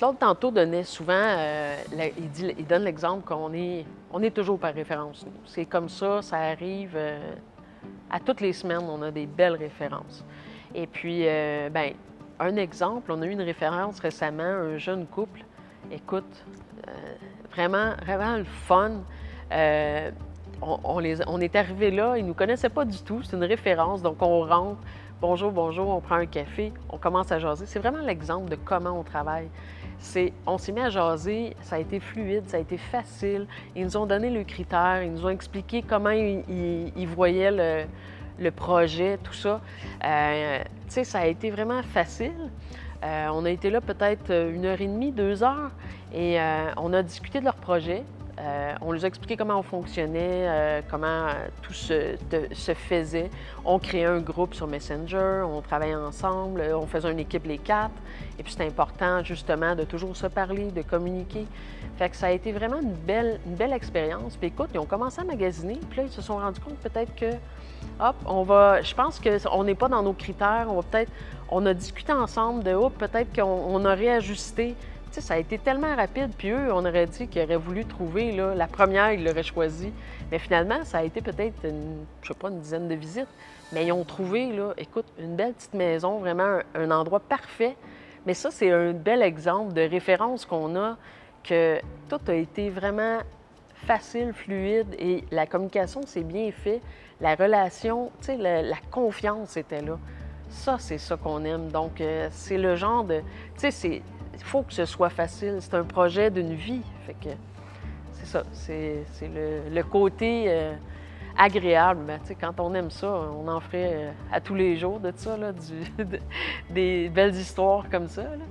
Claude, tantôt, donnait souvent, il donne l'exemple on est toujours par référence, nous. C'est comme ça arrive à toutes les semaines, on a des belles références. Et puis, un exemple, on a eu une référence récemment, un jeune couple. Écoute, euh, vraiment, vraiment le fun. Euh, on est arrivé là, ils ne nous connaissaient pas du tout, c'est une référence, donc on rentre, bonjour, bonjour, on prend un café, on commence à jaser. C'est vraiment l'exemple de comment on travaille. On s'est mis à jaser, ça a été fluide, ça a été facile. Ils nous ont donné le critère, ils nous ont expliqué comment ils voyaient le projet, tout ça. Tu sais, ça a été vraiment facile. On a été là peut-être 1 heure et demie, 2 heures, et on a discuté de leur projet. On leur a expliqué comment on fonctionnait, comment tout se faisait. On créait un groupe sur Messenger, on travaillait ensemble, on faisait une équipe les quatre. Et puis c'est important justement de toujours se parler, de communiquer. Fait que ça a été vraiment une belle expérience. Puis écoute, ils ont commencé à magasiner, puis là, ils se sont rendus compte peut-être que, hop, je pense qu'on n'est pas dans nos critères, on a discuté ensemble de, hop, peut-être qu'on aurait ajusté. Tu sais, ça a été tellement rapide, puis eux, on aurait dit qu'ils auraient voulu trouver, là, la première, ils l'auraient choisie. Mais finalement, ça a été peut-être, une dizaine de visites. Mais ils ont trouvé, là, écoute, une belle petite maison, vraiment un endroit parfait. Mais ça, c'est un bel exemple de référence qu'on a, que tout a été vraiment facile, fluide, et la communication s'est bien fait. La relation, tu sais, la confiance était là. Ça, c'est ça qu'on aime. Donc, c'est le genre de... Tu sais, il faut que ce soit facile. C'est un projet d'une vie. Fait que c'est ça. C'est le côté agréable. Ben, tu sais, quand on aime ça, on en ferait à tous les jours de ça, là, des belles histoires comme ça, là.